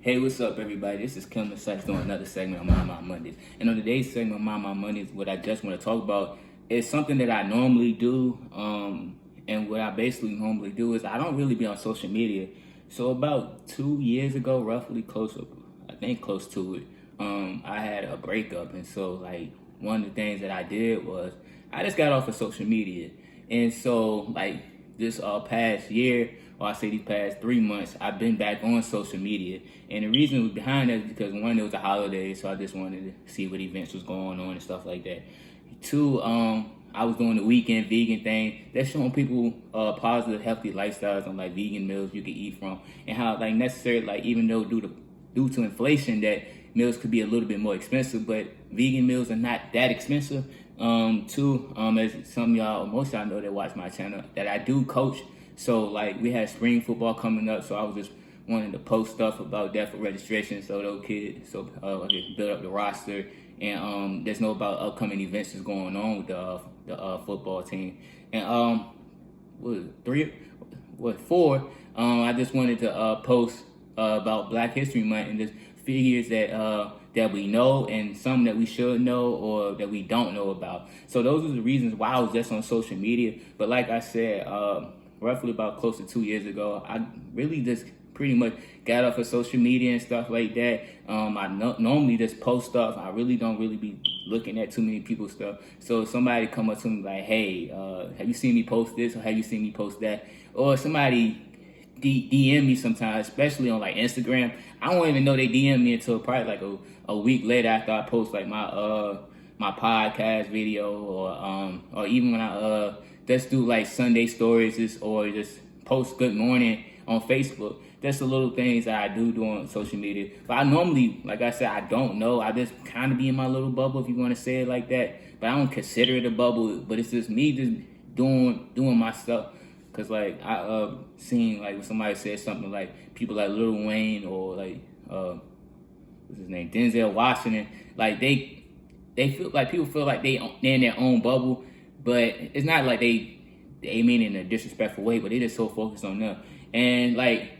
Hey, what's up, everybody? This is Kim Sykes doing another segment on My Mondays. And on today's segment on My Mondays, what I just want to talk about is something that I normally do. And what I basically normally do is I don't really be on social media. So about 2 years ago, roughly close to it, I had a breakup. And so, like, one of the things that I did was I just got off of social media. And so, like, this past year, or I say these past 3 months, I've been back on social media. And the reason behind that is because, one, it was a holiday, so I just wanted to see what events was going on and stuff like that. Two, I was doing the weekend vegan thing. That's showing people positive, healthy lifestyles on like vegan meals you can eat from, and how like necessary, like even though due to inflation, that meals could be a little bit more expensive, but vegan meals are not that expensive. Two, as some of y'all, most of y'all know that watch my channel, that I do coach. So like we had spring football coming up, so I was just wanting to post stuff about that for registration, so those kids, I could build up the roster, and there's know about upcoming events that's going on with the football team. And four, I just wanted to post about Black History Month and just figures that we know and some that we should know or that we don't know about. So those are the reasons why I was just on social media. But like I said, roughly about close to 2 years ago, I really just pretty much got off of social media and stuff like that. I normally just post stuff. I really don't be looking at too many people's stuff. So if somebody come up to me like, hey, have you seen me post this or have you seen me post that? Or somebody DM me sometimes, especially on like Instagram. I don't even know they DM me until probably like a week later after I post like my podcast video, or even when I just do like Sunday stories or just post good morning on Facebook. That's the little things that I do on social media. But I normally, like I said, I don't know. I just kind of be in my little bubble, if you want to say it like that. But I don't consider it a bubble. But it's just me just doing my stuff. Cause like I seen like when somebody said something like people like Lil Wayne or like what's his name, Denzel Washington, like they feel like people feel like they're in their own bubble, but it's not like they mean it in a disrespectful way, but they just so focused on them. And like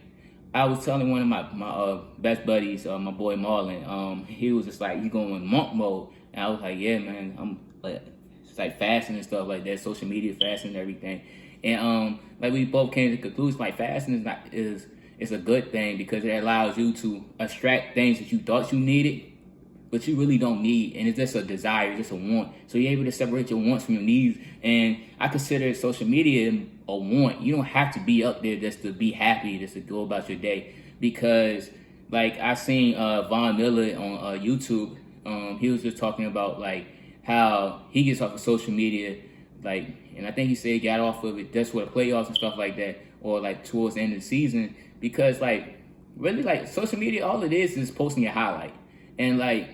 I was telling one of my best buddies, my boy Marlon, he was just like, you going in monk mode, and I was like, yeah, man, I'm like, it's like fasting and stuff like that, social media fasting and everything. And like we both came to the conclusion, like fasting is a good thing because it allows you to extract things that you thought you needed, but you really don't need, and it's just a desire, just a want. So you're able to separate your wants from your needs. And I consider social media a want. You don't have to be up there just to be happy, just to go about your day. Because like I seen Von Miller on YouTube, he was just talking about like how he gets off of social media, like, and I think he said he got off of it just for the playoffs and stuff like that, or like towards the end of the season, because like really like social media, all it is posting a highlight. And like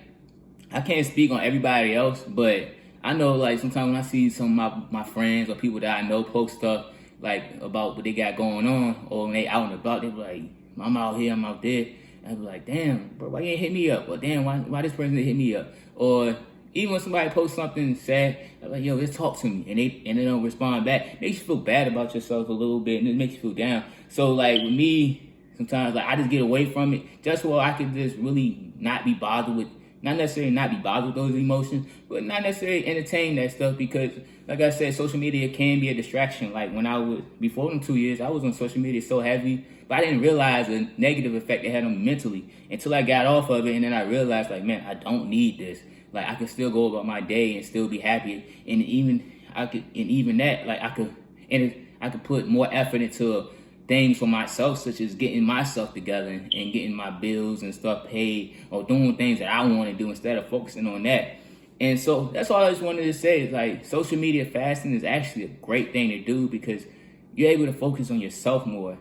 I can't speak on everybody else, but I know like sometimes when I see some of my friends or people that I know post stuff like about what they got going on, or when they out and about, they be like, I'm out here, I'm out there. And I be like, damn, bro, why you ain't hit me up? Or damn, why this person didn't hit me up? Or even when somebody posts something sad, I'm like, yo, just talk to me, and they don't respond back. It makes you feel bad about yourself a little bit, and it makes you feel down. So like with me, sometimes like I just get away from it just so I can just really not be bothered with, not necessarily not be bothered with those emotions, but not necessarily entertain that stuff, because like I said, social media can be a distraction. Like when I was, before them 2 years, I was on social media so heavy, but I didn't realize the negative effect it had on me mentally until I got off of it, and then I realized like, man, I don't need this. Like I could still go about my day and still be happy, and even that, like I could put more effort into things for myself, such as getting myself together and getting my bills and stuff paid, or doing things that I want to do instead of focusing on that. And so that's all I just wanted to say is like social media fasting is actually a great thing to do because you're able to focus on yourself more.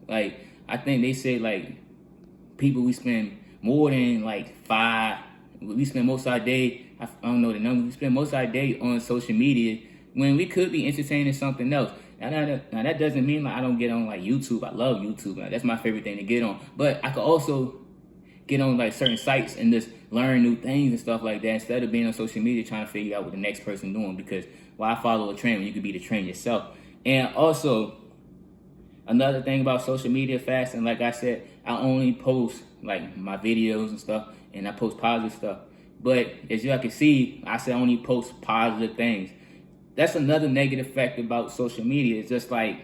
Like I think they say like people, we spend more than like we spend most of our day, I don't know the number, we spend most of our day on social media when we could be entertaining something else. Now that doesn't mean like I don't get on like YouTube. I love YouTube. Like, that's my favorite thing to get on. But I could also get on like certain sites and just learn new things and stuff like that instead of being on social media trying to figure out what the next person doing, because why follow a trend when you could be the trend yourself? And also, another thing about social media fasting, like I said, I only post like my videos and stuff, and I post positive stuff. But as y'all can see, I say I only post positive things. That's another negative fact about social media. It's just like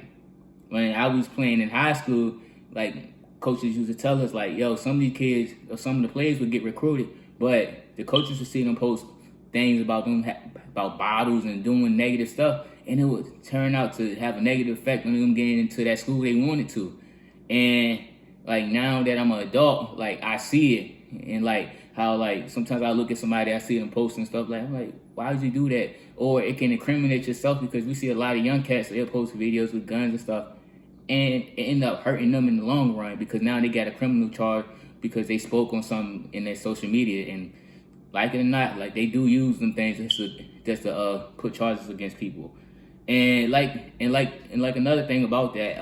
when I was playing in high school, like coaches used to tell us like, yo, some of these kids or some of the players would get recruited, but the coaches would see them post things about them about bottles and doing negative stuff, and it would turn out to have a negative effect on them getting into that school they wanted to. And like now that I'm an adult, like I see it, and like how like sometimes I look at somebody, I see them posting stuff like, I'm like, why would you do that? Or it can incriminate yourself, because we see a lot of young cats, they'll post videos with guns and stuff, and it end up hurting them in the long run, because now they got a criminal charge because they spoke on something in their social media. And like it or not, like they do use them things just to put charges against people. And like another thing about that,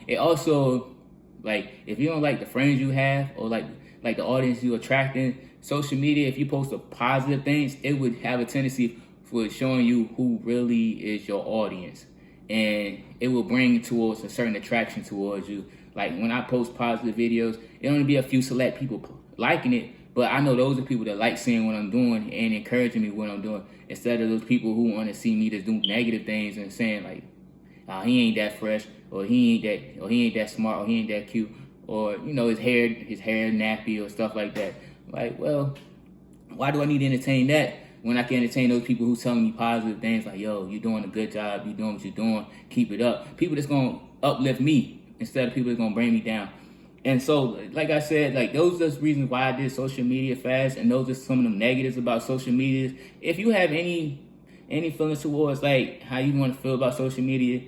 it also, like, if you don't like the friends you have, or like the audience you're attracting, social media, if you post the positive things, it would have a tendency for showing you who really is your audience, and it will bring towards a certain attraction towards you. Like when I post positive videos, it only be a few select people liking it, but I know those are people that like seeing what I'm doing and encouraging me what I'm doing, instead of those people who want to see me just do negative things and saying like, oh, he ain't that fresh, or he ain't that smart, or he ain't that cute, or you know, his hair nappy or stuff like that. Like, well, why do I need to entertain that when I can entertain those people who telling me positive things like, yo, you're doing a good job, you're doing what you're doing, keep it up. People that's gonna uplift me instead of people that's gonna bring me down. And so, like I said, like those are the reasons why I did social media fast, and those are some of the negatives about social media. If you have any feelings towards like how you want to feel about social media,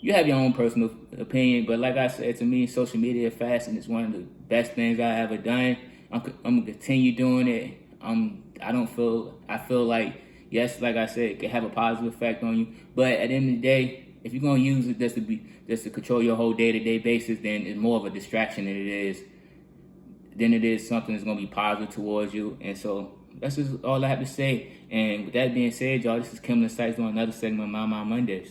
you have your own personal opinion. But like I said, to me, social media fasting is one of the best things I ever done. I'm gonna continue doing it. I feel like, yes, like I said, it can have a positive effect on you. But at the end of the day, if you're gonna use it just to control your whole day-to-day basis, then it's more of a distraction than it is something that's gonna be positive towards you. And so that's just all I have to say. And with that being said, y'all, this is Kim Sykes doing another segment of My Mondays.